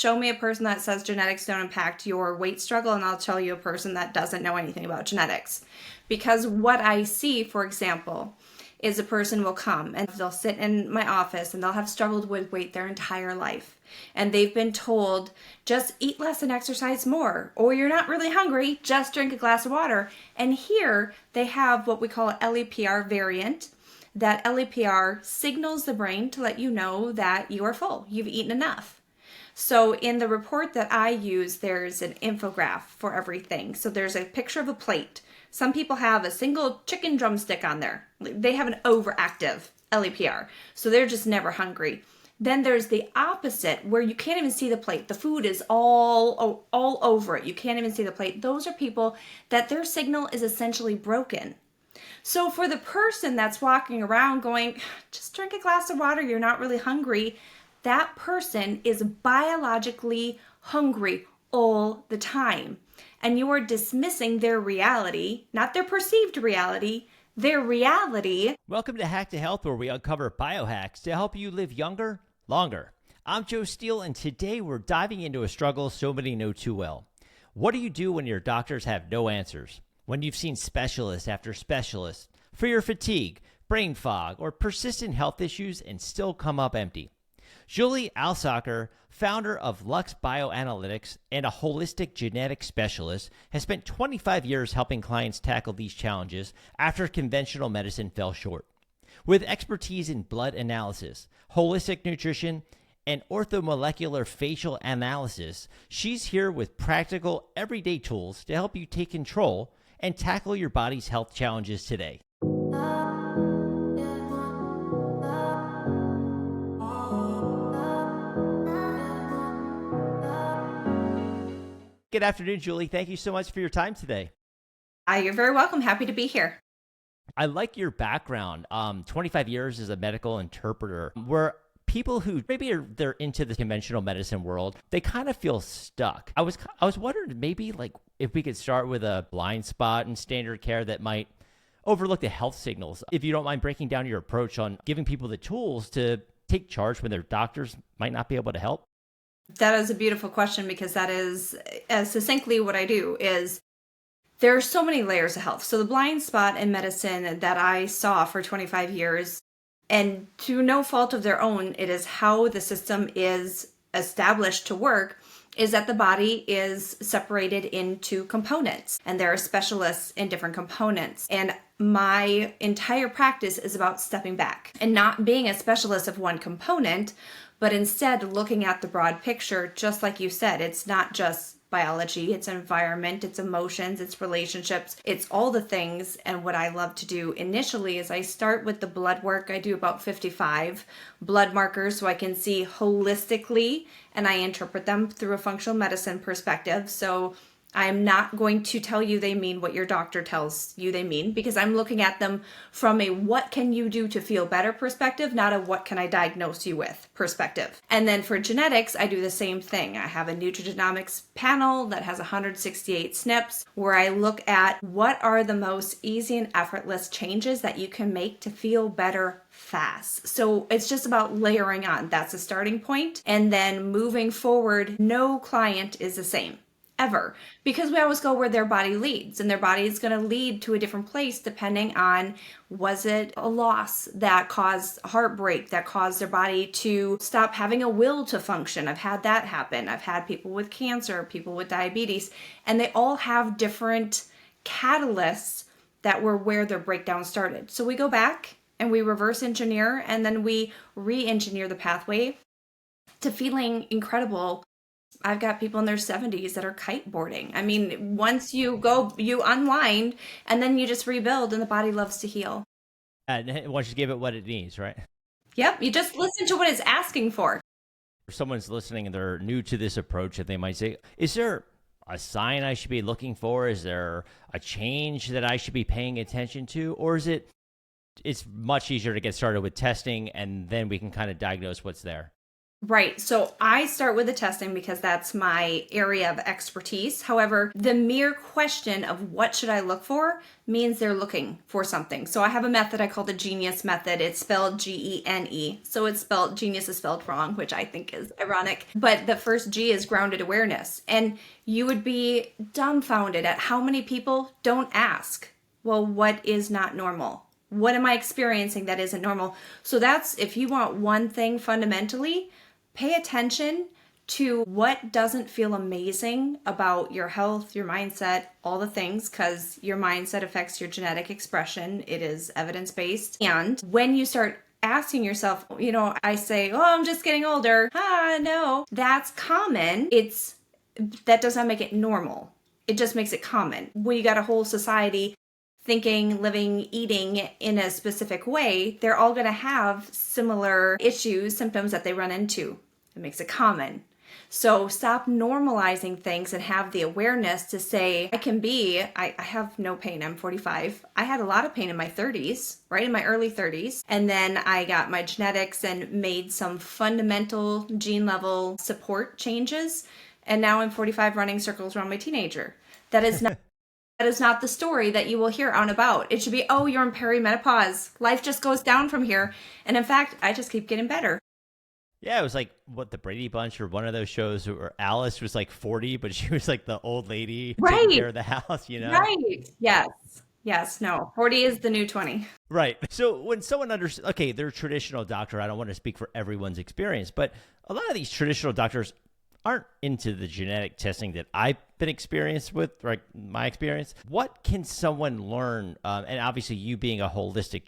show me a person that says genetics don't impact your weight struggle, and I'll tell you a person that doesn't know anything about genetics. Because what I see, for example, is a person will come and they'll sit in my office and they'll have struggled with weight their entire life. And they've been told, just eat less and exercise more, or you're not really hungry, just drink a glass of water. And here they have what we call an LEPR variant. That LEPR signals the brain to let you know that you are full, you've eaten enough. So in the report that I use, there's an infographic for everything. So there's a picture of a plate. Some people have a single chicken drumstick on there. They have an overactive LEPR, so they're just never hungry. Then there's the opposite, where you can't even see the plate. The food is all over it. You can't even see the plate. Those are people that their signal is essentially broken. So for the person that's walking around going, just drink a glass of water, you're not really hungry, that person is biologically hungry all the time. And you are dismissing their reality, not their perceived reality, their reality. Welcome to Hack to Health, where we uncover biohacks to help you live younger, longer. I'm Joe Steele, and today we're diving into a struggle so many know too well. What do you do when your doctors have no answers? When you've seen specialist after specialist for your fatigue, brain fog, or persistent health issues and still come up empty? Julie Alsaker, founder of Luxe Bioanalytics and a holistic genetic specialist, has spent 25 years helping clients tackle these challenges after conventional medicine fell short. With expertise in blood analysis, holistic nutrition, and orthomolecular facial analysis, she's here with practical, everyday tools to help you take control and tackle your body's health challenges today. Good afternoon, Julie. Thank you so much for your time today. You're very welcome. Happy to be here. I like your background. 25 years as a medical interpreter, where people who maybe they're into the conventional medicine world, they kind of feel stuck. I was wondering maybe like if we could start with a blind spot in standard care that might overlook the health signals. If you don't mind breaking down your approach on giving people the tools to take charge when their doctors might not be able to help. That is a beautiful question, because that is succinctly what I do. Is there are so many layers of health. So the blind spot in medicine that I saw for 25 years, and to no fault of their own, it is how the system is established to work, is that the body is separated into components, and there are specialists in different components. And my entire practice is about stepping back and not being a specialist of one component, but instead looking at the broad picture. Just like you said, it's not just biology, it's environment, it's emotions, it's relationships, it's all the things. And what I love to do initially is I start with the blood work. I do about 55 blood markers so I can see holistically, and I interpret them through a functional medicine perspective. So I'm not going to tell you they mean what your doctor tells you they mean, because I'm looking at them from a what can you do to feel better perspective, not a what can I diagnose you with perspective. And then for genetics, I do the same thing. I have a nutrigenomics panel that has 168 SNPs, where I look at what are the most easy and effortless changes that you can make to feel better fast. So it's just about layering on. That's a starting point. And then moving forward, no client is the same. Ever, because we always go where their body leads, and their body is going to lead to a different place depending on, was it a loss that caused heartbreak, that caused their body to stop having a will to function. I've had that happen. I've had people with cancer, people with diabetes, and they all have different catalysts that were where their breakdown started. So we go back and we reverse engineer, and then we re-engineer the pathway to feeling incredible. I've got people in their 70s that are kiteboarding. I mean, once you go, you unwind, and then you just rebuild, and the body loves to heal. And once you give it what it needs, right? Yep, you just listen to what it's asking for. If someone's listening and they're new to this approach, and they might say, is there a sign I should be looking for? Is there a change that I should be paying attention to? Or is it's much easier to get started with testing, and then we can kind of diagnose what's there? Right. So I start with the testing because that's my area of expertise. However, the mere question of what should I look for means they're looking for something. So I have a method I call the Genius method. It's spelled Gene. So it's spelled, genius is spelled wrong, which I think is ironic. But the first G is grounded awareness. And you would be dumbfounded at how many people don't ask, well, what is not normal? What am I experiencing that isn't normal? So that's, if you want one thing fundamentally, pay attention to what doesn't feel amazing about your health, your mindset, all the things, because your mindset affects your genetic expression. It is evidence-based. And when you start asking yourself, I say, oh, I'm just getting older. No, that's common. That does not make it normal. It just makes it common. When you got a whole society thinking, living, eating in a specific way, they're all going to have similar issues, symptoms that they run into. It makes it common. So stop normalizing things and have the awareness to say, I have no pain. I'm 45. I had a lot of pain in my 30s, right? In my early 30s. And then I got my genetics and made some fundamental gene level support changes. And now I'm 45 running circles around my teenager. That is not the story that you will hear on about. It should be, oh, you're in perimenopause. Life just goes down from here. And in fact, I just keep getting better. Yeah, it was like the Brady Bunch or one of those shows where Alice was like 40, but she was like the old lady taking care of the house, Right. Yes. Yes. No. 40 is the new 20. Right. So when someone okay, they're a traditional doctor. I don't want to speak for everyone's experience, but a lot of these traditional doctors aren't into the genetic testing that I've been experienced with, like my experience. What can someone learn? And obviously you being a holistic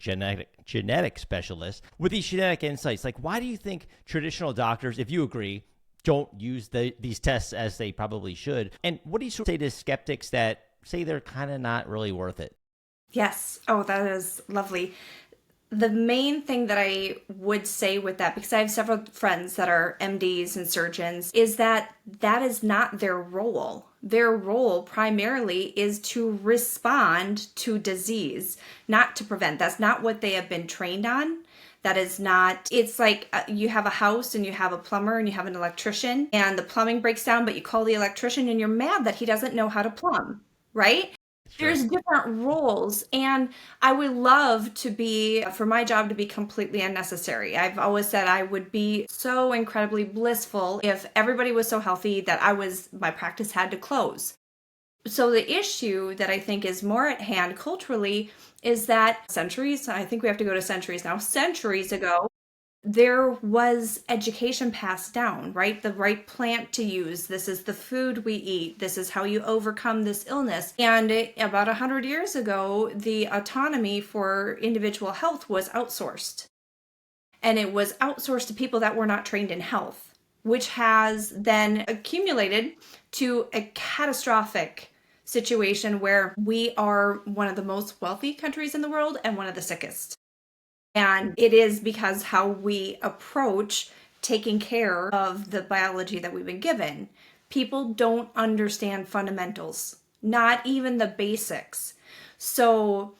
genetic specialist with these genetic insights, like why do you think traditional doctors, if you agree, don't use these tests as they probably should? And what do you say to skeptics that say they're kind of not really worth it? Yes. Oh, that is lovely. The main thing that I would say with that, because I have several friends that are MDs and surgeons, is that is not their role. Their role primarily is to respond to disease, not to prevent. That's not what they have been trained on. That is not, it's like you have a house and you have a plumber and you have an electrician and the plumbing breaks down, but you call the electrician and you're mad that he doesn't know how to plumb, right? Sure. There's different roles, and I would love for my job to be completely unnecessary. I've always said I would be so incredibly blissful if everybody was so healthy that my practice had to close. So the issue that I think is more at hand culturally is that I think we have to go to centuries now, centuries ago, there was education passed down, right? The right plant to use. This is the food we eat. This is how you overcome this illness. And about 100 years ago, the autonomy for individual health was outsourced. And it was outsourced to people that were not trained in health, which has then accumulated to a catastrophic situation where we are one of the most wealthy countries in the world and one of the sickest. And it is because how we approach taking care of the biology that we've been given. People don't understand fundamentals, not even the basics. So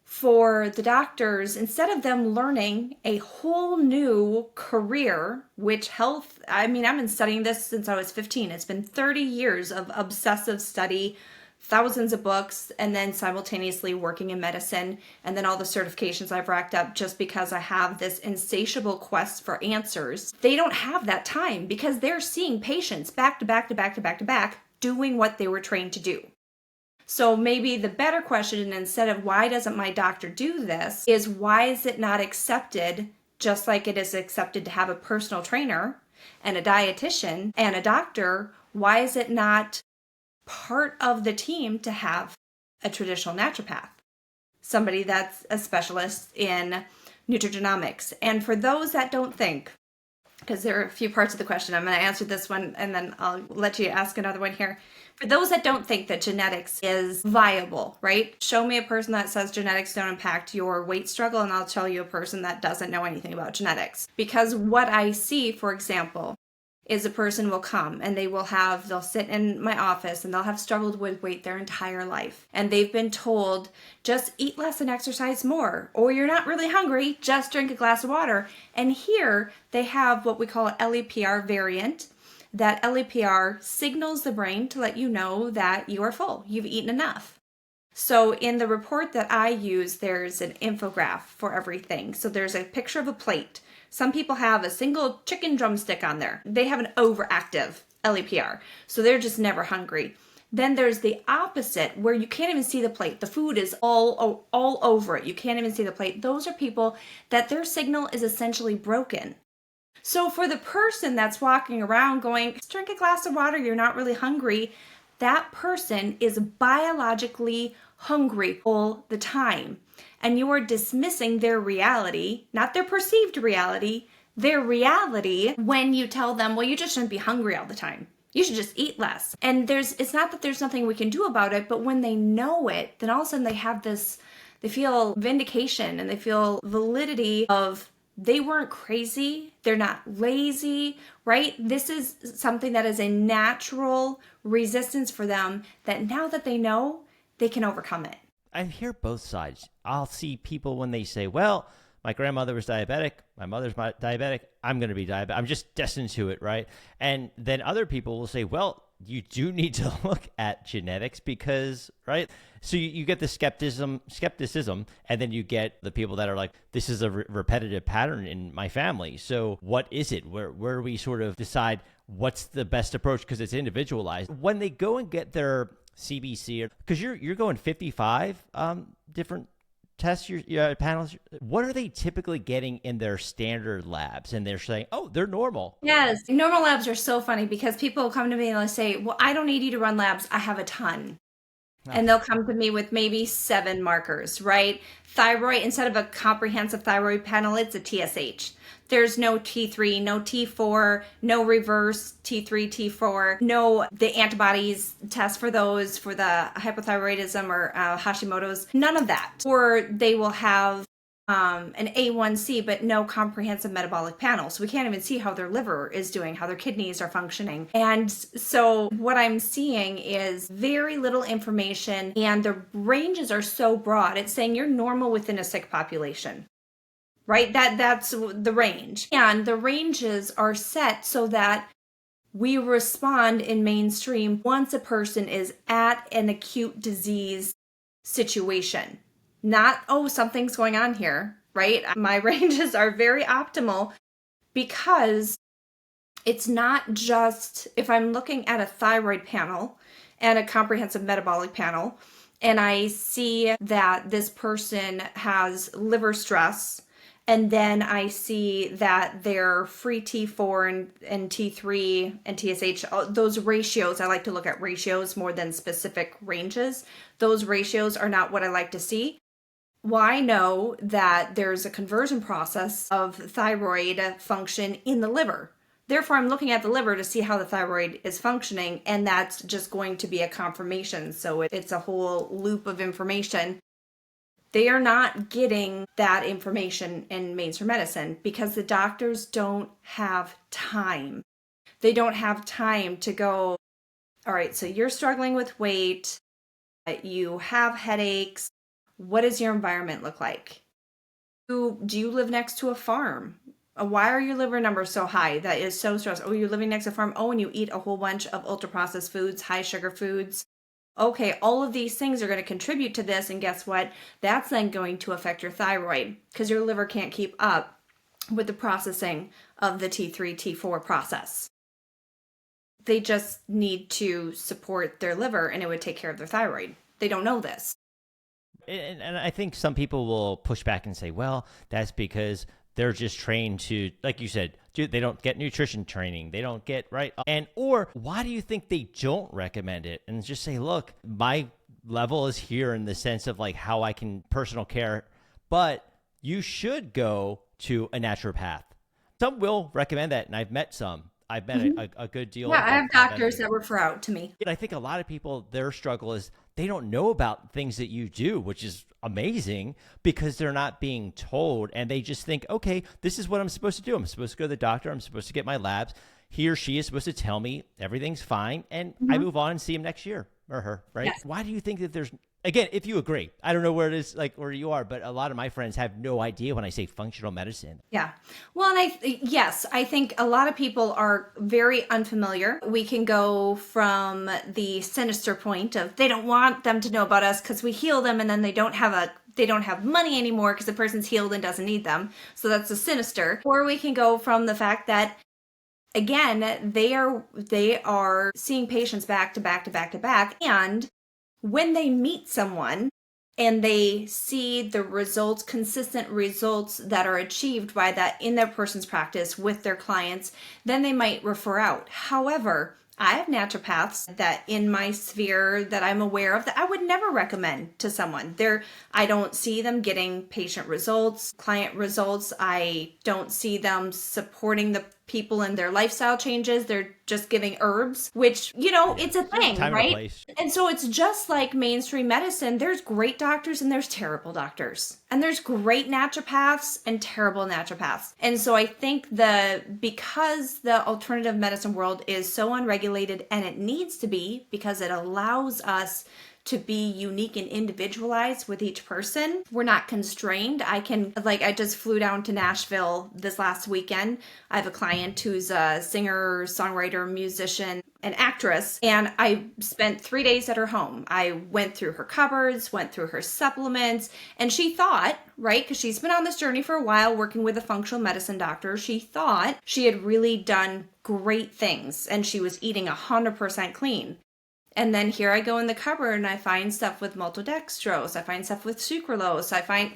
for the doctors, instead of them learning a whole new career, which I've been studying this since I was 15. It's been 30 years of obsessive study, thousands of books, and then simultaneously working in medicine, and then all the certifications I've racked up just because I have this insatiable quest for answers. They don't have that time because they're seeing patients back to back to back to back to back doing what they were trained to do. So maybe the better question, instead of why doesn't my doctor do this, is why is it not accepted, just like it is accepted to have a personal trainer and a dietitian and a doctor? Why is it not part of the team to have a traditional naturopath, somebody that's a specialist in nutrigenomics? And for those that don't think, because there are a few parts of the question, I'm going to answer this one and then I'll let you ask another one here. For those that don't think that genetics is viable, right? Show me a person that says genetics don't impact your weight struggle, and I'll tell you a person that doesn't know anything about genetics. Because what I see, for example, is a person will come and they'll sit in my office and they'll have struggled with weight their entire life. And they've been told, just eat less and exercise more, or you're not really hungry, just drink a glass of water. And here they have what we call an LEPR variant. That LEPR signals the brain to let you know that you are full, you've eaten enough. So in the report that I use, there's an infograph for everything. So there's a picture of a plate. Some people have a single chicken drumstick on there. They have an overactive LEPR, so they're just never hungry. Then there's the opposite, where you can't even see the plate. The food is all over it. You can't even see the plate. Those are people that their signal is essentially broken. So for the person that's walking around going, just drink a glass of water, you're not really hungry, that person is biologically hungry all the time. And you are dismissing their reality, not their perceived reality, their reality when you tell them, well, you just shouldn't be hungry all the time. You should just eat less. And it's not that there's nothing we can do about it, but when they know it, then all of a sudden they feel vindication and they feel validity of they weren't crazy, they're not lazy, right? This is something that is a natural resistance for them that now that they know, they can overcome it. I hear both sides. I'll see people when they say, well, my grandmother was diabetic, my mother's diabetic, I'm going to be diabetic. I'm just destined to it, right? And then other people will say, well, you do need to look at genetics because, right? So you get the skepticism, and then you get the people that are like, this is a repetitive pattern in my family. So what is it? Where do we sort of decide what's the best approach? Because it's individualized. When they go and get their CBC, because you're going 55 different tests, your panels, what are they typically getting in their standard labs? And they're saying, oh, they're normal. Yes, normal labs are so funny because people come to me and they'll say, well, I don't need you to run labs. I have a ton. And they'll come to me with maybe 7 markers, right? Thyroid, instead of a comprehensive thyroid panel, it's a TSH. There's no T3, no T4, no reverse T3, T4, no the antibodies test for those, for the hypothyroidism or Hashimoto's, none of that. Or they will have an A1C, but no comprehensive metabolic panel. So we can't even see how their liver is doing, how their kidneys are functioning. And so what I'm seeing is very little information, and the ranges are so broad. It's saying you're normal within a sick population, right? That's the range. And the ranges are set so that we respond in mainstream once a person is at an acute disease situation. Not, oh, something's going on here, right? My ranges are very optimal because it's not just if I'm looking at a thyroid panel and a comprehensive metabolic panel, and I see that this person has liver stress, and then I see that their free T4 and T3 and TSH, those ratios, I like to look at ratios more than specific ranges. Those ratios are not what I like to see. Well, I know that there's a conversion process of thyroid function in the liver. Therefore, I'm looking at the liver to see how the thyroid is functioning, and that's just going to be a confirmation. So it's a whole loop of information. They are not getting that information in mainstream medicine because the doctors don't have time. They don't have time to go, all right, so you're struggling with weight, you have headaches. What does your environment look like? Do you live next to a farm? Why are your liver numbers so high? That is so stressful. Oh, you're living next to a farm. Oh, and you eat a whole bunch of ultra-processed foods, high sugar foods. Okay, all of these things are going to contribute to this. And guess what? That's then going to affect your thyroid because your liver can't keep up with the processing of the T3, T4 process. They just need to support their liver and it would take care of their thyroid. They don't know this. And I think some people will push back and say, well, that's because they're just trained to, like you said, they don't get nutrition training. They don't get, right? Or why do you think they don't recommend it? And just say, look, my level is here in the sense of like how I can personal care, but you should go to a naturopath. Some will recommend that. And I've met some. I've met a good deal. Yeah, I have doctors that refer out to me. I think a lot of people, their struggle is they don't know about things that you do, which is amazing because they're not being told. And they just think, okay, this is what I'm supposed to do. I'm supposed to go to the doctor. I'm supposed to get my labs. he or she is supposed to tell me everything's fine, and I Mhm. move on and see him next year or her, right? Yes. Why do you think that there's, again, if you agree, I don't know where it is, like where you are, but a lot of my friends have no idea when I say functional medicine. Yeah. Well, and yes, I think a lot of people are very unfamiliar. We can go from the sinister point of they don't want them to know about us because we heal them and then they don't have money anymore because the person's healed and doesn't need them. So that's the sinister. Or we can go from the fact that again, they are seeing patients back to back to back to back, and when they meet someone and they see the results, consistent results that are achieved by that in their person's practice with their clients, then they might refer out. However, I have naturopaths that in my sphere that I'm aware of that I would never recommend to someone. I don't see them getting patient results, client results. I don't see them supporting the people in their lifestyle changes. They're just giving herbs, which, Yeah. it's a There's a thing, time and a right? place. And so it's just like mainstream medicine. There's great doctors and there's terrible doctors. And there's great naturopaths and terrible naturopaths. And so I think because the alternative medicine world is so unregulated, and it needs to be because it allows us to be unique and individualized with each person. We're not constrained. I just flew down to Nashville this last weekend. I have a client who's a singer, songwriter, musician, an actress, and I spent 3 days at her home. I went through her cupboards, went through her supplements, and she thought, right, because she's been on this journey for a while working with a functional medicine doctor, she thought she had really done great things and she was eating 100% clean. And then here I go in the cupboard and I find stuff with maltodextrose. I find stuff with sucralose. I find,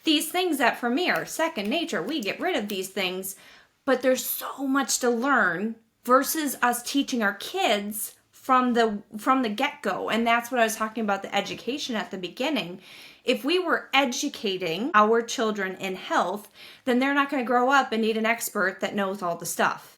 these things that for me are second nature. We get rid of these things, but there's so much to learn versus us teaching our kids from the get-go. And that's what I was talking about, the education at the beginning. If we were educating our children in health, then they're not going to grow up and need an expert that knows all the stuff.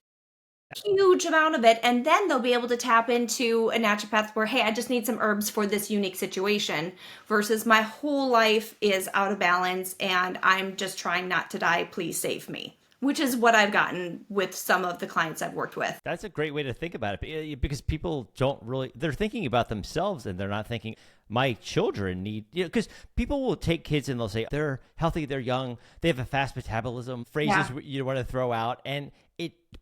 Huge amount of it, and then they'll be able to tap into a naturopath where, hey, I just need some herbs for this unique situation, versus my whole life is out of balance and I'm just trying not to die, please save me, which is what I've gotten with some of the clients I've worked with. That's a great way to think about it, because people don't really, they're thinking about themselves and they're not thinking my children need, because people will take kids and they'll say they're healthy, they're young, they have a fast metabolism, phrases you want to throw out.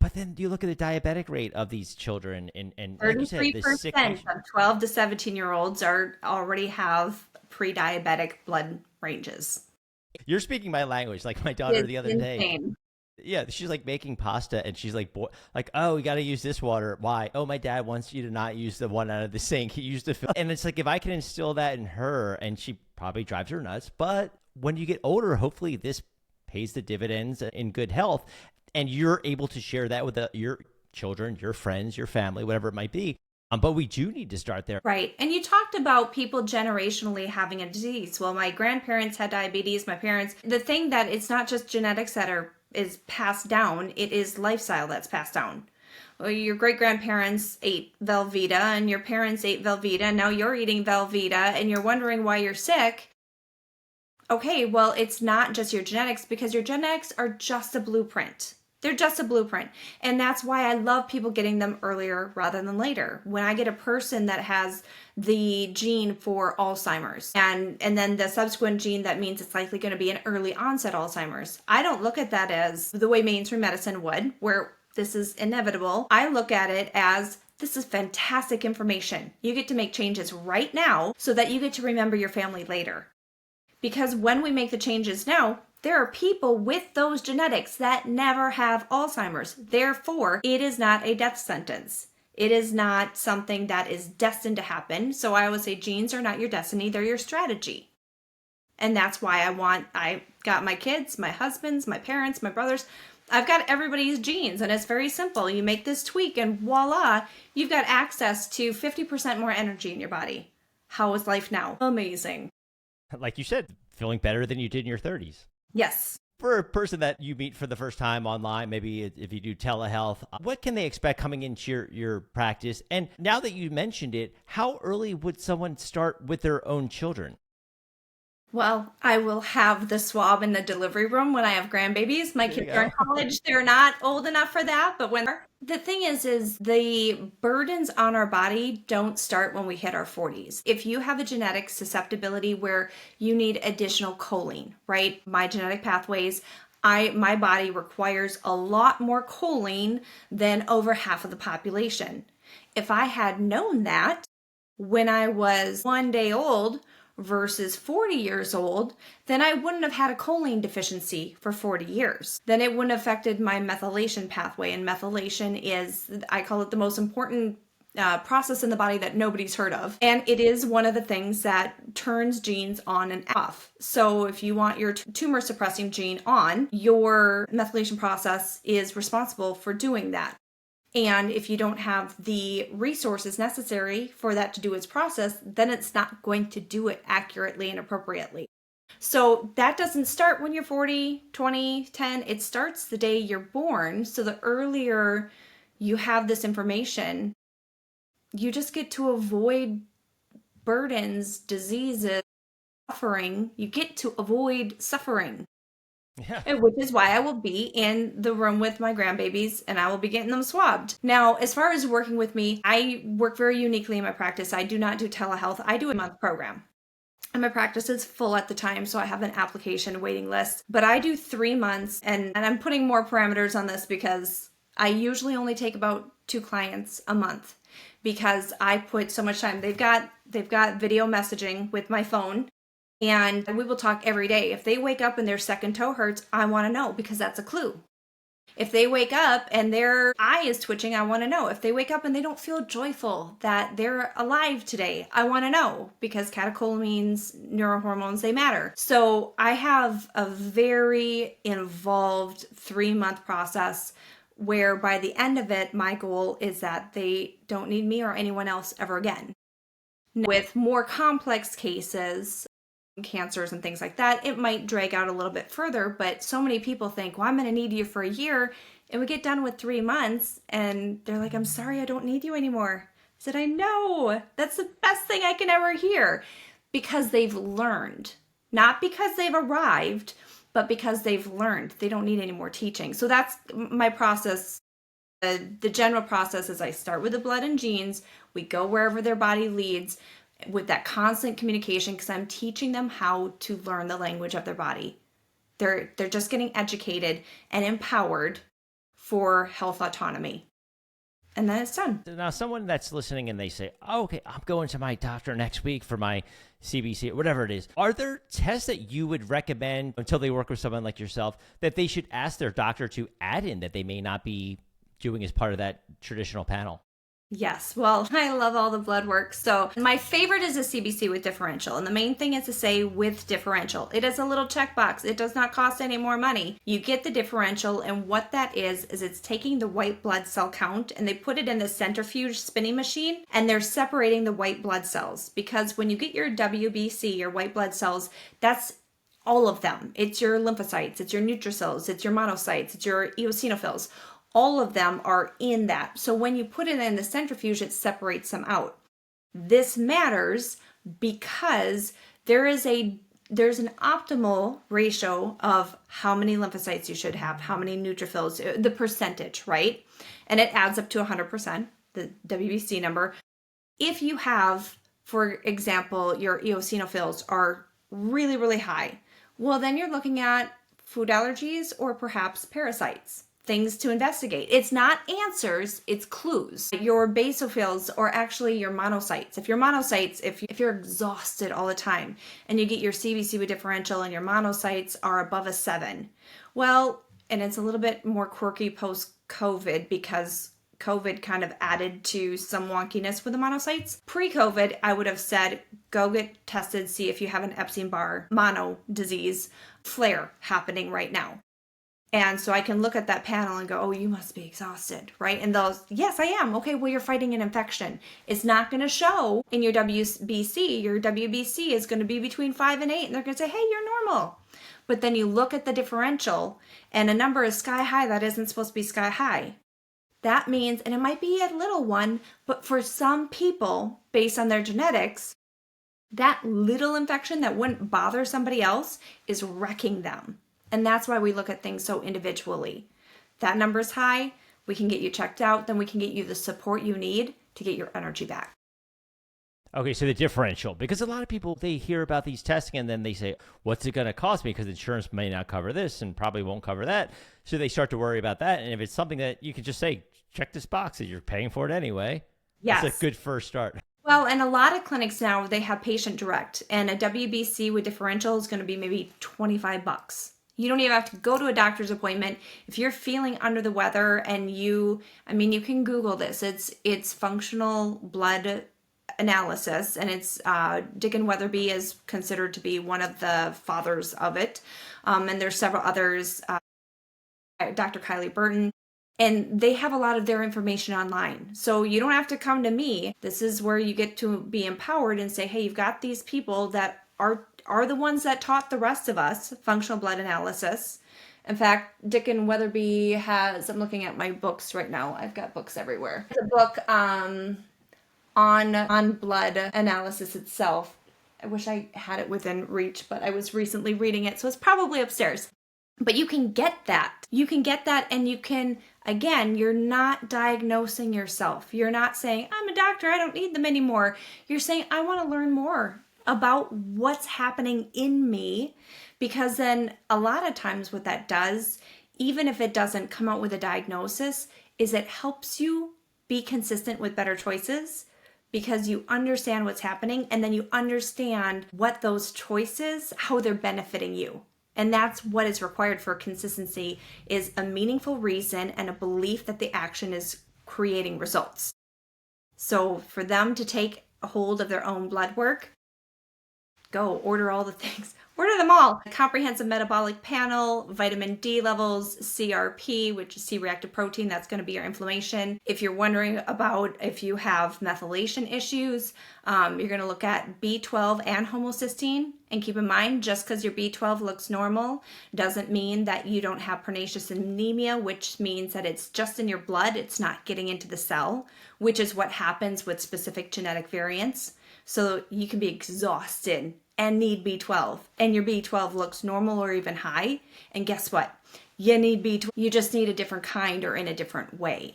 But then you look at the diabetic rate of these children, and like you said, the sick 33% of 12 to 17-year-olds already have pre-diabetic blood ranges. You're speaking my language, like my daughter It's the other day. insane. Yeah, she's like making pasta, and she's like, oh, we got to use this water. Why? Oh, my dad wants you to not use the one out of the sink. He used to fill. And it's like, if I can instill that in her, and she probably drives her nuts. But when you get older, hopefully this pays the dividends in good health, and you're able to share that with your children, your friends, your family, whatever it might be. But we do need to start there. Right. And you talked about people generationally having a disease. Well, my grandparents had diabetes, my parents. The thing that it's not just genetics that is passed down, it is lifestyle that's passed down. Well, your great grandparents ate Velveeta and your parents ate Velveeta, and now you're eating Velveeta and you're wondering why you're sick. Okay, well, it's not just your genetics, because your genetics are just a blueprint. They're just a blueprint. And that's why I love people getting them earlier rather than later. When I get a person that has the gene for Alzheimer's and then the subsequent gene that means it's likely going to be an early onset Alzheimer's, I don't look at that as the way mainstream medicine would, where this is inevitable. I look at it as, this is fantastic information. You get to make changes right now so that you get to remember your family later. Because when we make the changes now, there are people with those genetics that never have Alzheimer's. Therefore, it is not a death sentence. It is not something that is destined to happen. So I always say genes are not your destiny, they're your strategy. And that's why I got my kids, my husbands, my parents, my brothers. I've got everybody's genes, and it's very simple. You make this tweak and voila, you've got access to 50% more energy in your body. How is life now? Amazing. Like you said, feeling better than you did in your 30s. Yes. For a person that you meet for the first time online, maybe if you do telehealth, what can they expect coming into your practice? And now that you mentioned it, how early would someone start with their own children? Well, I will have the swab in the delivery room when I have grandbabies. My kids are in college. They're not old enough for that, but when The thing is the burdens on our body don't start when we hit our 40s. If you have a genetic susceptibility where you need additional choline, right? My genetic pathways, my body requires a lot more choline than over half of the population. If I had known that when I was 1 day old versus 40 years old, then I wouldn't have had a choline deficiency for 40 years. Then it wouldn't have affected my methylation pathway. And methylation is, I call it the most important process in the body that nobody's heard of. And it is one of the things that turns genes on and off. So if you want your tumor suppressing gene on, your methylation process is responsible for doing that. And if you don't have the resources necessary for that to do its process, then it's not going to do it accurately and appropriately. So that doesn't start when you're 40, 20, 10. It starts the day you're born. So the earlier you have this information, you just get to avoid burdens, diseases, suffering. You get to avoid suffering. Yeah. Which is why I will be in the room with my grandbabies and I will be getting them swabbed. Now, as far as working with me, I work very uniquely in my practice. I do not do telehealth. I do a month program. And my practice is full at the time, so I have an application waiting list. But I do 3 months, and I'm putting more parameters on this because I usually only take about 2 clients a month because I put so much time. They've got video messaging with my phone. And we will talk every day. If they wake up and their second toe hurts, I want to know because that's a clue. If they wake up and their eye is twitching, I want to know. If they wake up and they don't feel joyful that they're alive today, I want to know because catecholamines, neurohormones, they matter. So I have a very involved 3-month process where by the end of it, my goal is that they don't need me or anyone else ever again. With more complex cases, cancers and things like that, it might drag out a little bit further, but so many people think, well, I'm going to need you for a year, and we get done with 3 months and they're like, I'm sorry, I don't need you anymore. I said, I know, that's the best thing I can ever hear, because they've learned, not because they've arrived, but because they've learned. They don't need any more teaching. So that's my process. The general process is I start with the blood and genes, we go wherever their body leads, with that constant communication, because I'm teaching them how to learn the language of their body. They're just getting educated and empowered for health autonomy. And then it's done. Now, someone that's listening and they say, oh, okay, I'm going to my doctor next week for my CBC, or whatever it is. Are there tests that you would recommend until they work with someone like yourself that they should ask their doctor to add in that they may not be doing as part of that traditional panel? Yes. Well, I love all the blood work. So my favorite is a CBC with differential. And the main thing is to say with differential. It is a little checkbox. It does not cost any more money. You get the differential. And what that is it's taking the white blood cell count and they put it in the centrifuge spinning machine and they're separating the white blood cells. Because when you get your WBC, your white blood cells, that's all of them. It's your lymphocytes, it's your neutrophils, it's your monocytes, it's your eosinophils. All of them are in that. So when you put it in the centrifuge, it separates them out. This matters because there's an optimal ratio of how many lymphocytes you should have, how many neutrophils, the percentage, right? And it adds up to 100%, the WBC number. If you have, for example, your eosinophils are really, really high, well, then you're looking at food allergies or perhaps parasites. Things to investigate. It's not answers, it's clues. Your basophils or actually your monocytes. If your monocytes, if you're exhausted all the time and you get your CBC with differential and your monocytes are above a 7, well, and it's a little bit more quirky post-COVID because COVID kind of added to some wonkiness with the monocytes. Pre-COVID, I would have said, go get tested, see if you have an Epstein-Barr mono disease flare happening right now. And so I can look at that panel and go, oh, you must be exhausted, right? And they'll, yes, I am. Okay, well, you're fighting an infection. It's not going to show in your WBC. Your WBC is going to be between 5 and 8. And they're going to say, hey, you're normal. But then you look at the differential and a number is sky high that isn't supposed to be sky high. That means, and it might be a little one, but for some people, based on their genetics, that little infection that wouldn't bother somebody else is wrecking them. And that's why we look at things so individually. That number's high. we can get you checked out, then we can get you the support you need to get your energy back. Okay, so the differential, because a lot of people, they hear about these testing and then they say, what's it going to cost me? Because insurance may not cover this and probably won't cover that. So they start to worry about that. And if it's something that you can just say, check this box, that you're paying for it anyway. Yes. That's a good first start. Well, and a lot of clinics now, they have patient direct, and a WBC with differential is going to be maybe $25. You don't even have to go to a doctor's appointment. If you're feeling under the weather and you can Google this. It's functional blood analysis, and it's Dick and Weatherby is considered to be one of the fathers of it. And there's several others, Dr. Kylie Burton, and they have a lot of their information online. So you don't have to come to me. This is where you get to be empowered and say, hey, you've got these people that are the ones that taught the rest of us functional blood analysis. In fact, Dick and Weatherby has, I'm looking at my books right now. I've got books everywhere. It's a book on blood analysis itself. I wish I had it within reach, but I was recently reading it, so it's probably upstairs. But you can get that. You can get that, and you can, again, you're not diagnosing yourself. You're not saying, I'm a doctor, I don't need them anymore. You're saying, I want to learn more about what's happening in me, because then a lot of times what that does, even if it doesn't come out with a diagnosis, is it helps you be consistent with better choices, because you understand what's happening, and then you understand what those choices, how they're benefiting you. And that's what is required for consistency, is a meaningful reason and a belief that the action is creating results. So for them to take a hold of their own blood work, go order all the things. Order them all. A comprehensive metabolic panel, vitamin D levels, CRP, which is C-reactive protein, that's going to be your inflammation. If you're wondering about if you have methylation issues, you're going to look at B12 and homocysteine. And keep in mind, just because your B12 looks normal doesn't mean that you don't have pernicious anemia, which means that it's just in your blood. It's not getting into the cell, which is what happens with specific genetic variants. So you can be exhausted and need B12, and your B12 looks normal or even high. And guess what? You need B12. You just need a different kind or in a different way.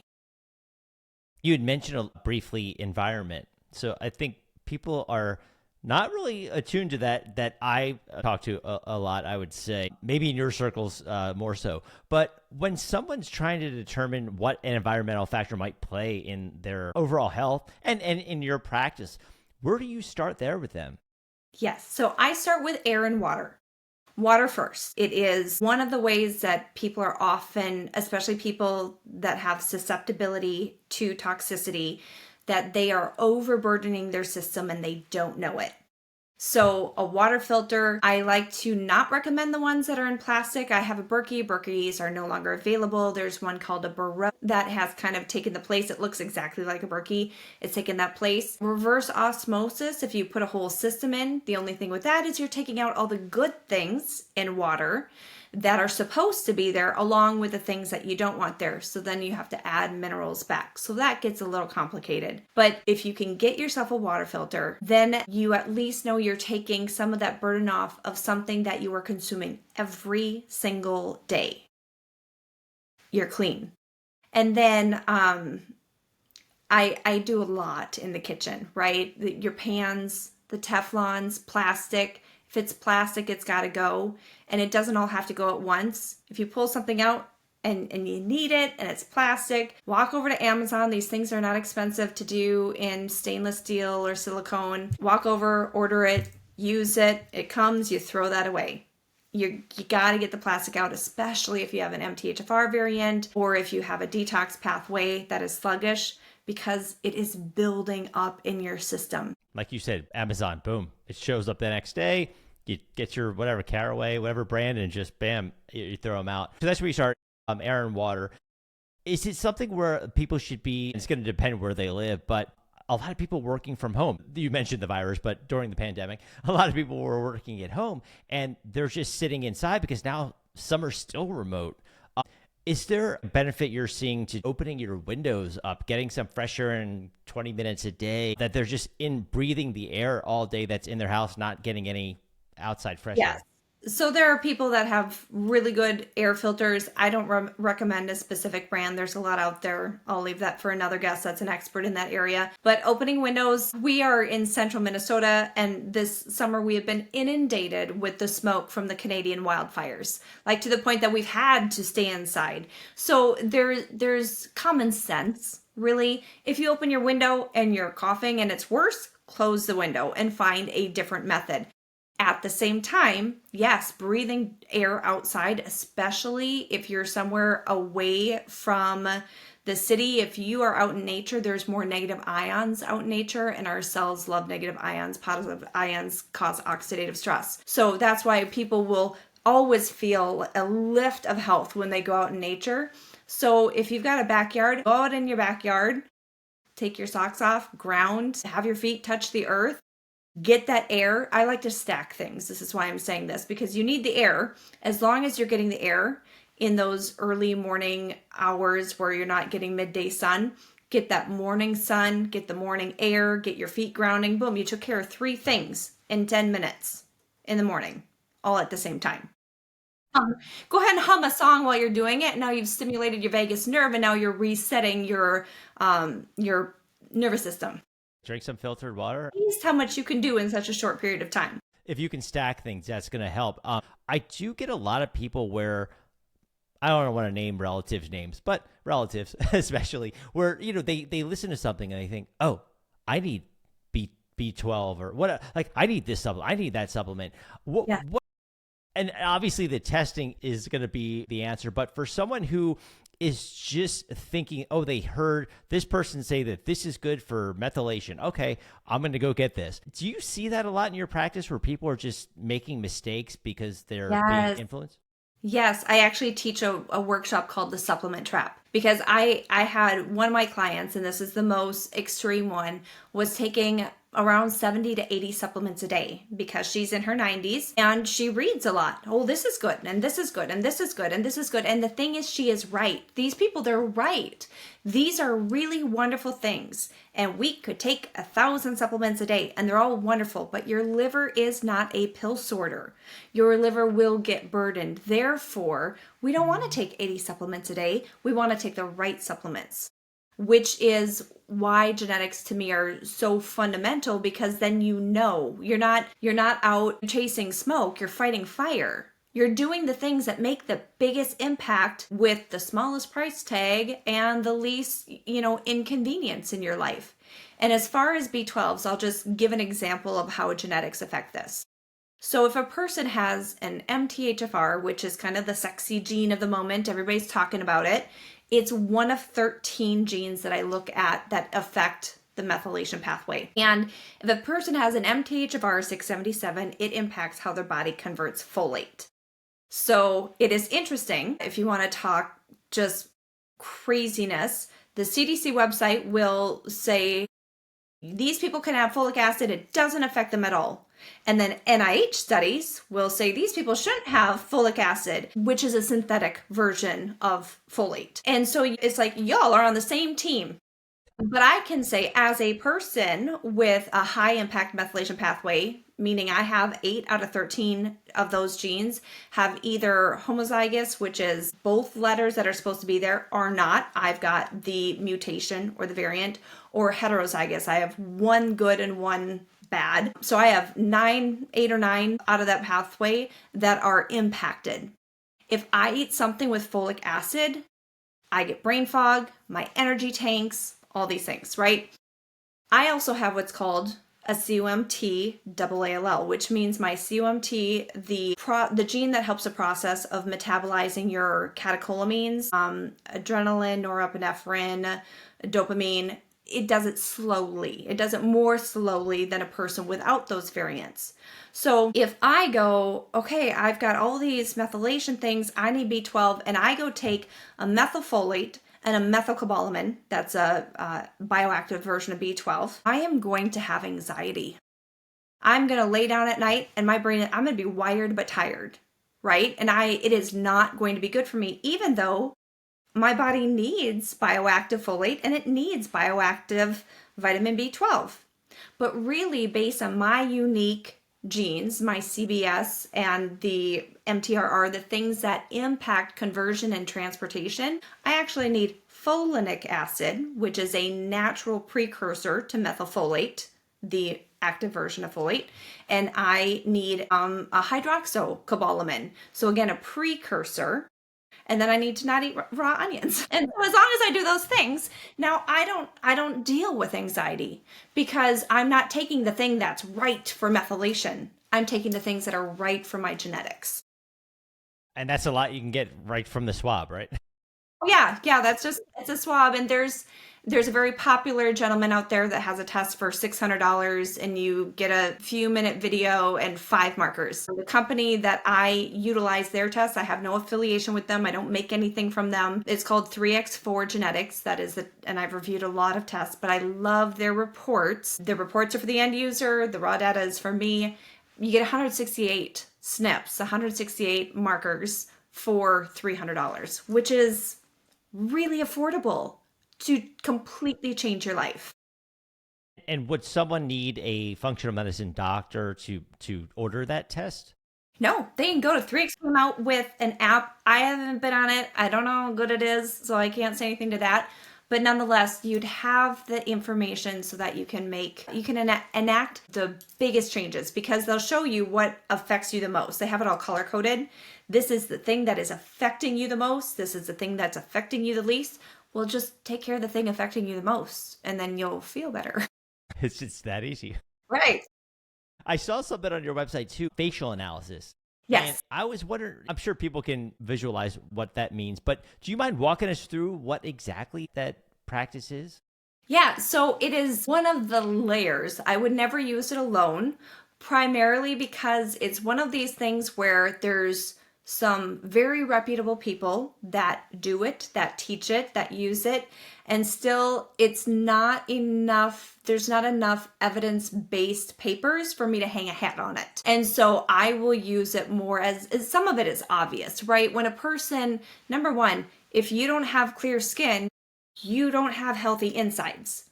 You had mentioned briefly environment. So I think people are not really attuned to that I talk to a lot, I would say. Maybe in your circles more so. But when someone's trying to determine what an environmental factor might play in their overall health and in your practice, where do you start there with them? Yes. So I start with air and water. Water first. It is one of the ways that people are often, especially people that have susceptibility to toxicity, that they are overburdening their system and they don't know it. So a water filter, I like to not recommend the ones that are in plastic. I have a Berkey. Berkeys are no longer available. There's one called a Barreau that has kind of taken the place. It looks exactly like a Berkey. It's taken that place. Reverse osmosis, if you put a whole system in, the only thing with that is you're taking out all the good things in water that are supposed to be there, along with the things that you don't want there. So then you have to add minerals back. So that gets a little complicated. But if you can get yourself a water filter, then you at least know you're taking some of that burden off of something that you are consuming every single day. You're clean. And then I do a lot in the kitchen, right? Your pans, the Teflons, plastic. If it's plastic, it's got to go. And it doesn't all have to go at once. If you pull something out and you need it and it's plastic, walk over to Amazon. These things are not expensive to do in stainless steel or silicone. Walk over, order it, use it. It comes, you throw that away. You got to get the plastic out, especially if you have an MTHFR variant or if you have a detox pathway that is sluggish, because it is building up in your system. Like you said, Amazon, boom, it shows up the next day. You get your whatever Caraway, whatever brand, and just bam, you throw them out. So that's where you start. Air and water. Is it something where people should be? It's going to depend where they live, but a lot of people working from home. You mentioned the virus, but during the pandemic, a lot of people were working at home, and they're just sitting inside because now some are still remote. Is there a benefit you're seeing to opening your windows up, getting some fresh air in 20 minutes a day, that they're just in breathing the air all day that's in their house, not getting any outside fresh air? So there are people that have really good air filters. I don't recommend a specific brand. There's a lot out there. I'll leave that for another guest that's an expert in that area. But opening windows, we are in central Minnesota, and this summer we have been inundated with the smoke from the Canadian wildfires, like to the point that we've had to stay inside. So there's common sense, really. If you open your window and you're coughing and it's worse, close the window and find a different method. At the same time, yes, breathing air outside, especially if you're somewhere away from the city, if you are out in nature, there's more negative ions out in nature, and our cells love negative ions. Positive ions cause oxidative stress. So that's why people will always feel a lift of health when they go out in nature. So if you've got a backyard, go out in your backyard, take your socks off, ground, have your feet touch the earth. Get that air. I like to stack things. This is why I'm saying this, because you need the air. As long as you're getting the air in those early morning hours where you're not getting midday sun, get that morning sun, get the morning air, get your feet grounding. Boom, you took care of 3 things in 10 minutes in the morning, all at the same time. Go ahead and hum a song while you're doing it. Now you've stimulated your vagus nerve, and now you're resetting your nervous system. Drink some filtered water. Amazed how much you can do in such a short period of time. If you can stack things, that's going to help. I do get a lot of people where I don't want to name relatives' names, but relatives especially, where they listen to something and they think, oh, I need B12 or what? Like I need this supplement, I need that supplement. What? And obviously the testing is going to be the answer, but for someone who is just thinking, oh, they heard this person say that this is good for methylation. Okay, I'm going to go get this. Do you see that a lot in your practice where people are just making mistakes because they're being influenced? Yes, I actually teach a workshop called the supplement trap, because I had one of my clients, and this is the most extreme one, was taking around 70 to 80 supplements a day because she's in her 90s and she reads a lot. Oh, this is good, and this is good, and this is good, and this is good. And the thing is, she is right. These people, they're right. These are really wonderful things. And we could take 1,000 supplements a day and they're all wonderful, but your liver is not a pill sorter. Your liver will get burdened. Therefore, we don't want to take 80 supplements a day. We want to take the right supplements, which is why genetics to me are so fundamental, because then you're not out chasing smoke, you're fighting fire. You're doing the things that make the biggest impact with the smallest price tag and the least, inconvenience in your life. And as far as B12s, I'll just give an example of how genetics affect this. So if a person has an MTHFR, which is kind of the sexy gene of the moment, everybody's talking about it, it's one of 13 genes that I look at that affect the methylation pathway. And if a person has an MTHFR 677, it impacts how their body converts folate. So it is interesting. If you want to talk just craziness, the CDC website will say these people can have folic acid. It doesn't affect them at all. And then NIH studies will say these people shouldn't have folic acid, which is a synthetic version of folate. And so it's like y'all are on the same team. But I can say, as a person with a high impact methylation pathway, meaning I have 8 out of 13 of those genes have either homozygous, which is both letters that are supposed to be there, or not. I've got the mutation or the variant, or heterozygous. I have one good and one bad. So I have 8 or 9 out of that pathway that are impacted. If I eat something with folic acid, I get brain fog, my energy tanks, all these things, right? I also have what's called a COMT AALL, which means my COMT, the gene that helps the process of metabolizing your catecholamines, adrenaline, norepinephrine, dopamine, it does it slowly. It does it more slowly than a person without those variants. So if I go, okay, I've got all these methylation things, I need B12, and I go take a methylfolate and a methylcobalamin, that's a bioactive version of B12, I am going to have anxiety. I'm going to lay down at night and my brain, I'm going to be wired but tired, right? And it is not going to be good for me, even though my body needs bioactive folate and it needs bioactive vitamin B12. But really, based on my unique genes, my CBS and the MTRR, the things that impact conversion and transportation, I actually need folinic acid, which is a natural precursor to methylfolate, the active version of folate, and I need a hydroxycobalamin. So again, a precursor. And then I need to not eat raw onions. And so as long as I do those things, now I don't deal with anxiety because I'm not taking the thing that's right for methylation. I'm taking the things that are right for my genetics. And that's a lot you can get right from the swab, right? Yeah, that's just it's a swab, and there's a very popular gentleman out there that has a test for $600, and you get a few minute video and 5 markers. The company that I utilize their tests, I have no affiliation with them. I don't make anything from them. It's called 3x4 Genetics. And I've reviewed a lot of tests, but I love their reports. The reports are for the end user. The raw data is for me. You get 168 SNPs, 168 markers for $300, which is really affordable to completely change your life. And would someone need a functional medicine doctor to order that test? No, they can go to 3X came out with an app. I haven't been on it. I don't know how good it is, so I can't say anything to that. But nonetheless, you'd have the information so that you can enact the biggest changes because they'll show you what affects you the most. They have it all color coded. This is the thing that is affecting you the most. This is the thing that's affecting you the least. Well, just take care of the thing affecting you the most, and then you'll feel better. It's just that easy. Right. I saw something on your website too, facial analysis. And Yes. I was wondering, I'm sure people can visualize what that means, but do you mind walking us through what exactly that practice is? Yeah, so it is one of the layers. I would never use it alone, primarily because it's one of these things where there's some very reputable people that do it, that teach it, that use it, and still it's not enough. There's not enough evidence-based papers for me to hang a hat on it. And so I will use it more as some of it is obvious, right? When a person, number one, if you don't have clear skin, you don't have healthy insides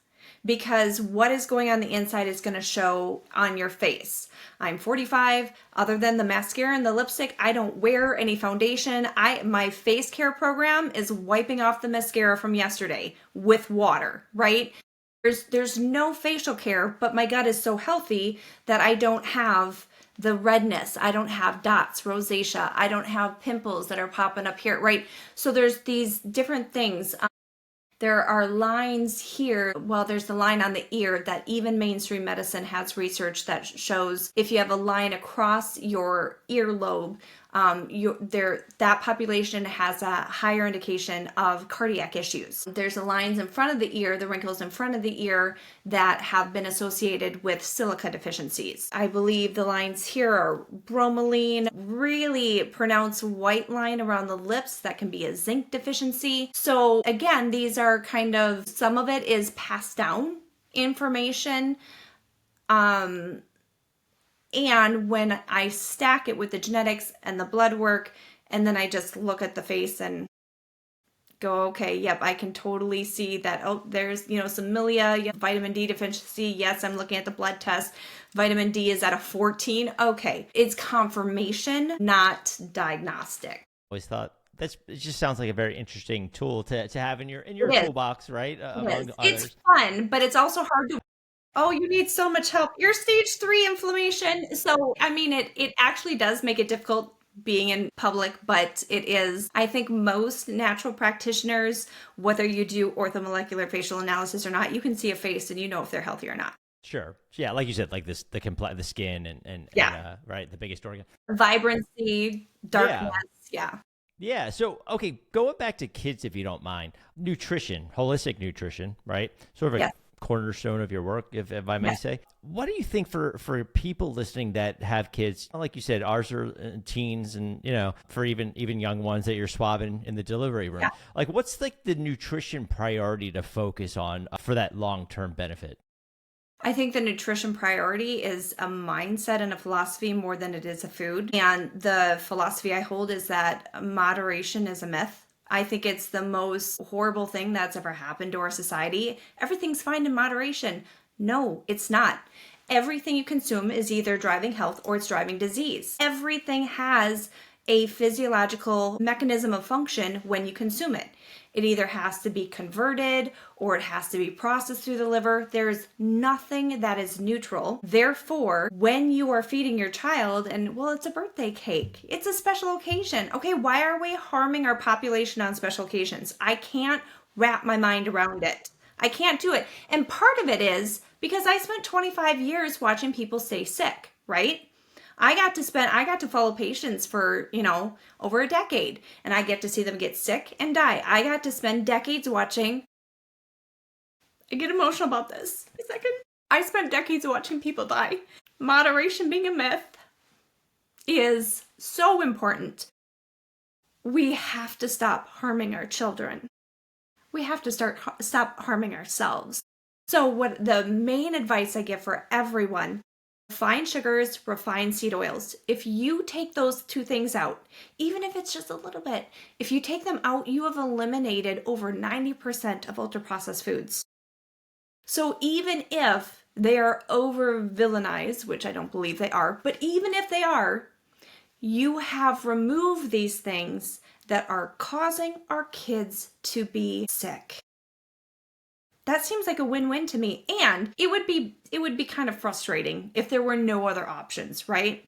because what is going on the inside is going to show on your face. I'm 45. Other than the mascara and the lipstick, I don't wear any foundation. My face care program is wiping off the mascara from yesterday with water, right? There's no facial care, but my gut is so healthy that I don't have the redness. I don't have dots, rosacea. I don't have pimples that are popping up here, right? So there's these different things. There are lines here. Well, there's the line on the ear that even mainstream medicine has research that shows if you have a line across your earlobe, that population has a higher indication of cardiac issues. There's the lines in front of the ear, the wrinkles in front of the ear that have been associated with silica deficiencies. I believe the lines here are bromelain, really pronounced white line around the lips that can be a zinc deficiency. So again, these are kind of, some of it is passed down information. And when I stack it with the genetics and the blood work, and then I just look at the face and go, okay, yep, I can totally see that. Oh, there's, some milia, vitamin D deficiency. Yes, I'm looking at the blood test. Vitamin D is at a 14. Okay, it's confirmation, not diagnostic. Always thought it just sounds like a very interesting tool to have in your toolbox, right? Among others. It's fun, but it's also hard to. Oh, you need so much help. You're stage 3 inflammation. So, I mean, it actually does make it difficult being in public, but it is, I think most natural practitioners, whether you do orthomolecular facial analysis or not, you can see a face and you know if they're healthy or not. Sure. Yeah, like you said, like this, the skin and right, the biggest organ. Vibrancy, darkness, yeah. Yeah. So, okay, going back to kids, if you don't mind, nutrition, holistic nutrition, right? Sort of a cornerstone of your work, if I may say. What do you think for people listening that have kids, like you said, ours are teens and, for even young ones that you're swabbing in the delivery room, like what's like the nutrition priority to focus on for that long-term benefit? I think the nutrition priority is a mindset and a philosophy more than it is a food. And the philosophy I hold is that moderation is a myth. I think it's the most horrible thing that's ever happened to our society. Everything's fine in moderation. No, it's not. Everything you consume is either driving health or it's driving disease. Everything has a physiological mechanism of function when you consume it. It either has to be converted or it has to be processed through the liver. There's nothing that is neutral. Therefore, when you are feeding your child, and well, it's a birthday cake, it's a special occasion. Okay, why are we harming our population on special occasions? I can't wrap my mind around it. I can't do it. And part of it is because I spent 25 years watching people stay sick, right? I got to follow patients for, over a decade, and I get to see them get sick and die. I got to spend decades watching. I get emotional about this. A second. I spent decades watching people die. Moderation being a myth is so important. We have to stop harming our children. We have to stop harming ourselves. So what the main advice I give for everyone: refined sugars, refined seed oils. If you take those two things out, even if it's just a little bit, if you take them out, you have eliminated over 90% of ultra-processed foods. So even if they are over-villainized, which I don't believe they are, but even if they are, you have removed these things that are causing our kids to be sick. That seems like a win-win to me. And it would be kind of frustrating if there were no other options, right?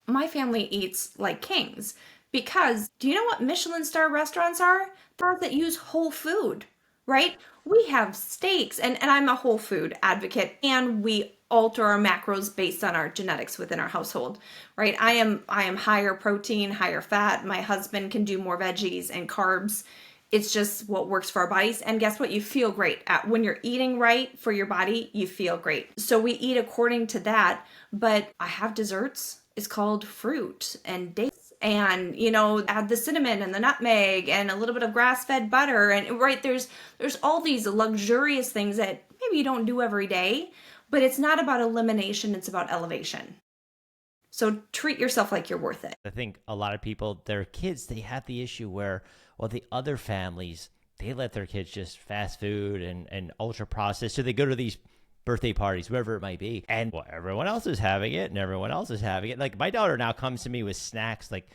My family eats like kings because do you know what Michelin star restaurants are? They're that use whole food, right? We have steaks, and I'm a whole food advocate, and we alter our macros based on our genetics within our household, right? I am higher protein, higher fat. My husband can do more veggies and carbs. It's just what works for our bodies. And guess what? You feel great. When you're eating right for your body, you feel great. So we eat according to that. But I have desserts. It's called fruit and dates. And, add the cinnamon and the nutmeg and a little bit of grass-fed butter. And right, there's all these luxurious things that maybe you don't do every day. But it's not about elimination. It's about elevation. So treat yourself like you're worth it. I think a lot of people, their kids, they have the issue where, well, the other families, they let their kids just fast food and ultra processed. So they go to these birthday parties, wherever it might be, and well, everyone else is having it and everyone else is having it. Like my daughter now comes to me with snacks. Like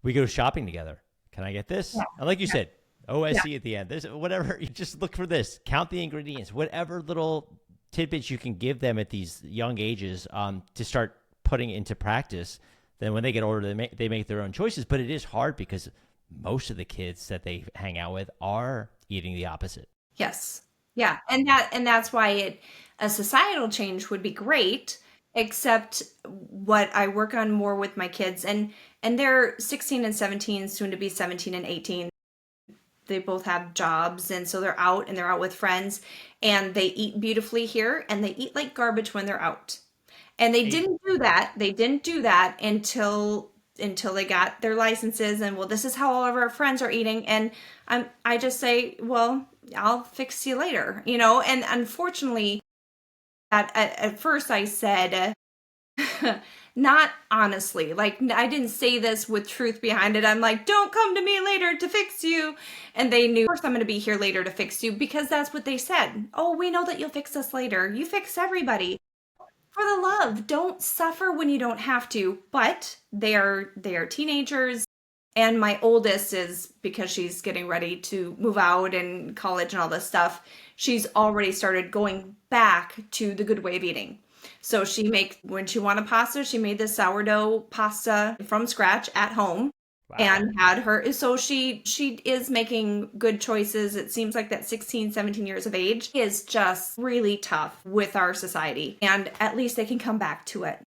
we go shopping together. Can I get this? Yeah. And like you said, OSC at the end, this, whatever, you just look for this, count the ingredients, whatever little tidbits you can give them at these young ages to start putting into practice. Then when they get older, they make their own choices. But it is hard because most of the kids that they hang out with are eating the opposite. Yes. Yeah. And that's why a societal change would be great, except what I work on more with my kids, and they're 16 and 17, soon to be 17 and 18. They both have jobs, and so they're out with friends, and they eat beautifully here, and they eat like garbage when they're out. And they didn't do that. They didn't do that until they got their licenses, and well, this is how all of our friends are eating. And I just say, well, I'll fix you later, and unfortunately at first I said, not honestly, like I didn't say this with truth behind it. I'm like, don't come to me later to fix you. And they knew, of course I'm going to be here later to fix you, because that's what they said. Oh, we know that you'll fix us later. You fix everybody. For the love, don't suffer when you don't have to. But they are teenagers, and my oldest is, because she's getting ready to move out and college and all this stuff, she's already started going back to the good way of eating. So when she wanted pasta, she made this sourdough pasta from scratch at home. Wow. And had her, so she is making good choices. It seems like that 16, 17 years of age is just really tough with our society, and at least they can come back to it.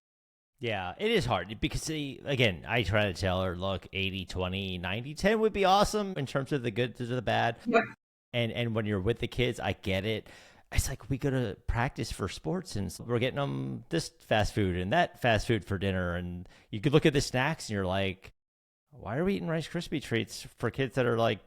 Yeah, it is hard because, again, I try to tell her, look, 80, 20, 90, 10 would be awesome in terms of the good to the bad. Yeah. And when you're with the kids, I get it. It's like we go to practice for sports and we're getting them this fast food and that fast food for dinner. And you could look at the snacks and you're like, why are we eating Rice Krispie treats for kids that are like,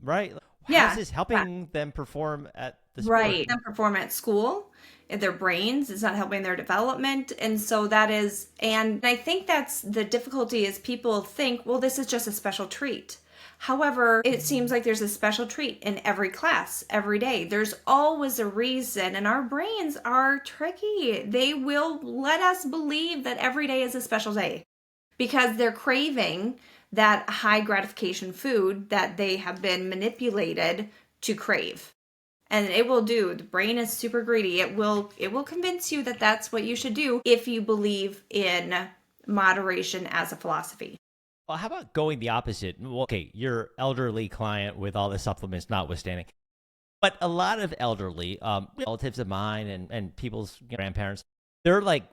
right? How is this helping them perform at the sport? Right. Them perform at school, in their brains. It's not helping their development. And so that is, and I think that's the difficulty, is people think, well, this is just a special treat. However, it seems like there's a special treat in every class, every day. There's always a reason, and our brains are tricky. They will let us believe that every day is a special day because they're craving that high gratification food that they have been manipulated to crave. And it will do. The brain is super greedy. It will convince you that that's what you should do if you believe in moderation as a philosophy. Well, how about going the opposite? Well, okay, your elderly client with all the supplements notwithstanding, but a lot of elderly relatives of mine and people's grandparents, they're like,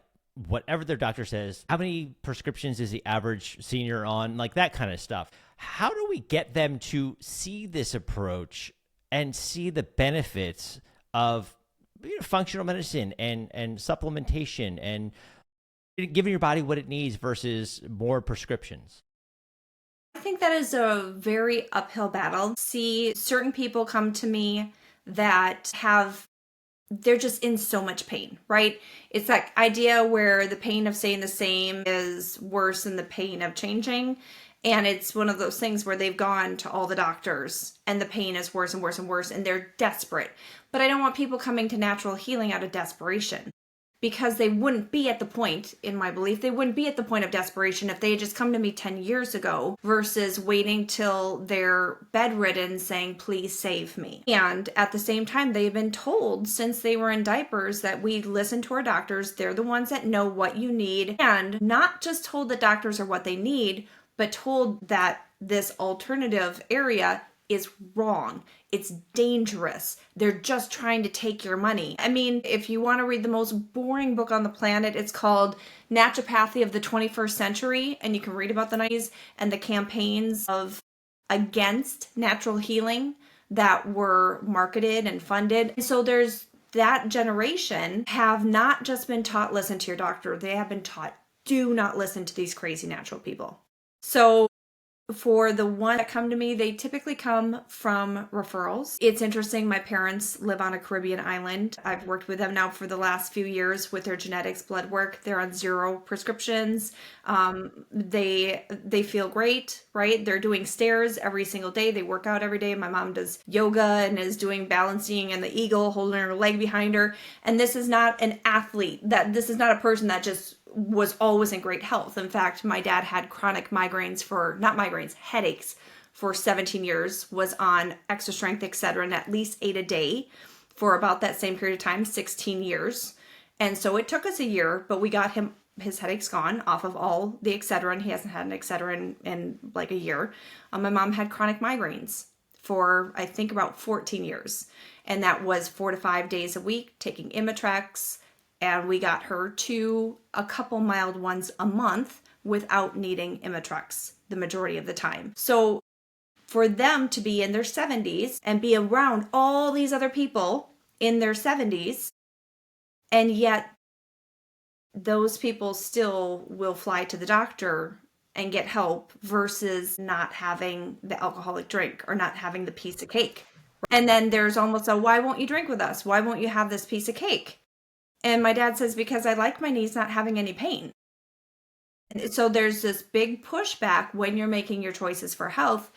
whatever their doctor says, how many prescriptions is the average senior on, like that kind of stuff. How do we get them to see this approach and see the benefits of functional medicine and supplementation and giving your body what it needs versus more prescriptions? I think that is a very uphill battle. See certain people come to me that they're just in so much pain, right? It's that idea where the pain of staying the same is worse than the pain of changing. And it's one of those things where they've gone to all the doctors and the pain is worse and worse and worse and they're desperate. But I don't want people coming to natural healing out of desperation, because they wouldn't be at the point, in my belief, they wouldn't be at the point of desperation if they had just come to me 10 years ago versus waiting till they're bedridden saying, please save me. And at the same time, they've been told since they were in diapers that we listen to our doctors. They're the ones that know what you need, and not just told that doctors are what they need, but told that this alternative area is wrong. It's dangerous. They're just trying to take your money. I mean, if you want to read the most boring book on the planet, it's called Naturopathy of the 21st Century, and you can read about the 90s and the campaigns of against natural healing that were marketed and funded. So there's that generation have not just been taught listen to your doctor, they have been taught do not listen to these crazy natural people. So for the ones that come to me, they typically come from referrals. It's interesting. My parents live on a Caribbean island. I've worked with them now for the last few years with their genetics blood work. They're on 0 prescriptions. They feel great, right? They're doing stairs every single day. They work out every day. My mom does yoga and is doing balancing and the eagle, holding her leg behind her. And this is not an athlete. This is not a person that just was always in great health. In fact, my dad had chronic headaches for 17 years, was on extra strength Excedrin at least 8 a day for about that same period of time, 16 years. And so it took us a year, but we got his headaches gone off of all the Excedrin. He hasn't had an Excedrin in like a year. My mom had chronic migraines for, I think, about 14 years. And that was 4 to 5 days a week, taking Imitrex, and we got her to a couple mild ones a month without needing Imitrex the majority of the time. So for them to be in their 70s and be around all these other people in their 70s, and yet those people still will fly to the doctor and get help versus not having the alcoholic drink or not having the piece of cake. And then there's almost a, why won't you drink with us? Why won't you have this piece of cake? And my dad says, because I like my knees not having any pain. And so there's this big pushback when you're making your choices for health.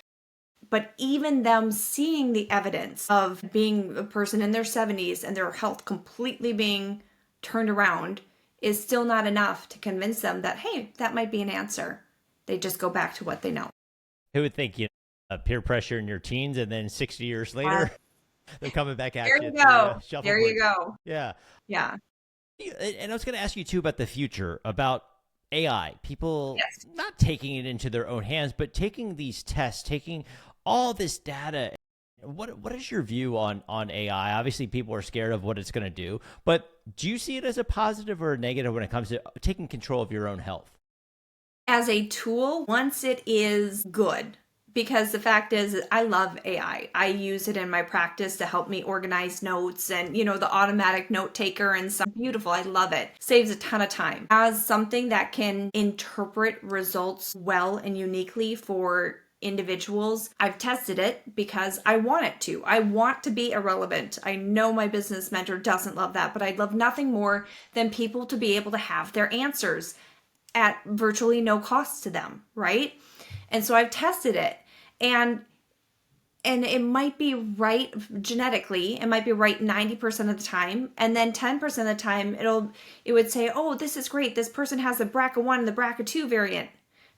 But even them seeing the evidence of being a person in their 70s and their health completely being turned around is still not enough to convince them that, hey, that might be an answer. They just go back to what they know. Who would think, peer pressure in your teens and then 60 years later, they're coming back at you. There you go. There you go. Yeah. Yeah. And I was going to ask you too about the future, about AI, people not taking it into their own hands, but taking these tests, taking all this data. What is your view on AI? Obviously, people are scared of what it's going to do, but do you see it as a positive or a negative when it comes to taking control of your own health? As a tool, once it is good, because the fact is I love AI. I use it in my practice to help me organize notes and, the automatic note taker and stuff. Beautiful. I love it. Saves a ton of time. As something that can interpret results well and uniquely for individuals, I've tested it because I want it to. I want to be irrelevant. I know my business mentor doesn't love that, but I'd love nothing more than people to be able to have their answers at virtually no cost to them, right? And so I've tested it. And it might be right genetically, it might be right 90% of the time, and then 10% of the time it would say, oh, this is great, this person has the BRCA1 and the BRCA2 variant.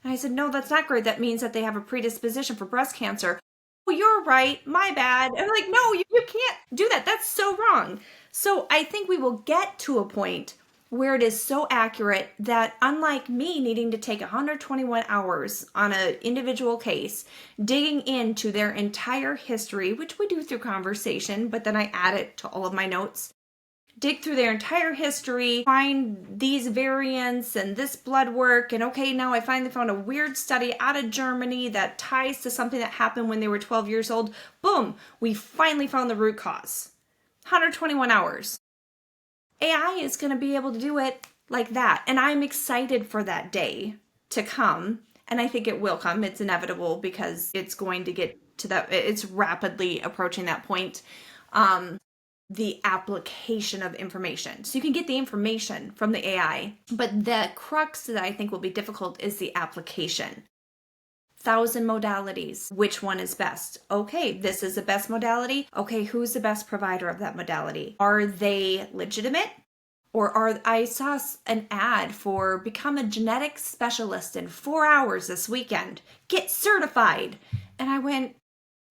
And I said, no, that's not great, that means that they have a predisposition for breast cancer. Oh, you're right, my bad. And I'm like, no, you can't do that, that's so wrong. So I think we will get to a point where it is so accurate that, unlike me needing to take 121 hours on an individual case, digging into their entire history, which we do through conversation, but then I add it to all of my notes, dig through their entire history, find these variants and this blood work, and okay, now I finally found a weird study out of Germany that ties to something that happened when they were 12 years old. Boom, we finally found the root cause. 121 hours. AI is going to be able to do it like that. And I'm excited for that day to come. And I think it will come. It's inevitable because it's going to get to that. It's rapidly approaching that point. The application of information. So you can get the information from the AI, but the crux that I think will be difficult is the application. 1,000 modalities. Which one is best? Okay, this is the best modality. Okay, who's the best provider of that modality? Are they legitimate? I saw an ad for become a genetic specialist in 4 hours this weekend. Get certified. And I went,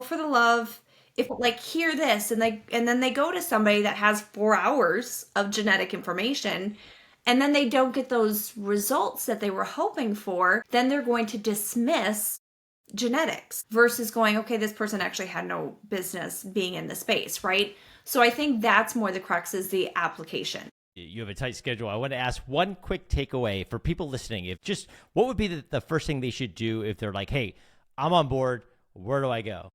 for the love, if like hear this, and then they go to somebody that has 4 hours of genetic information, and then they don't get those results that they were hoping for, then they're going to dismiss genetics versus going, okay, this person actually had no business being in the space, right? So I think that's more the crux, is the application. You have a tight schedule. I want to ask one quick takeaway for people listening. If just what would be the first thing they should do if they're like, hey, I'm on board, where do I go?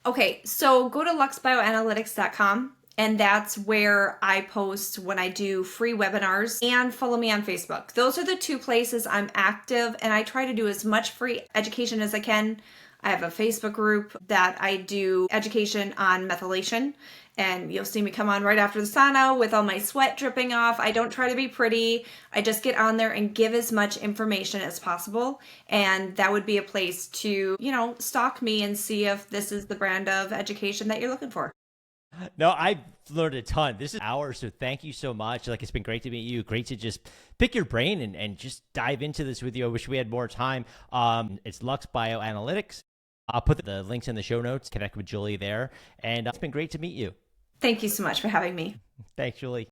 Okay, so go to luxebioanalytics.com. And that's where I post when I do free webinars, and follow me on Facebook. Those are the two places I'm active, and I try to do as much free education as I can. I have a Facebook group that I do education on methylation, and you'll see me come on right after the sauna with all my sweat dripping off. I don't try to be pretty. I just get on there and give as much information as possible. And that would be a place to, stalk me and see if this is the brand of education that you're looking for. No, I've learned a ton. This is hours, so thank you so much. Like, it's been great to meet you. Great to just pick your brain and just dive into this with you. I wish we had more time. It's Luxe Bioanalytics. I'll put the links in the show notes. Connect with Julie there. And it's been great to meet you. Thank you so much for having me. Thanks, Julie.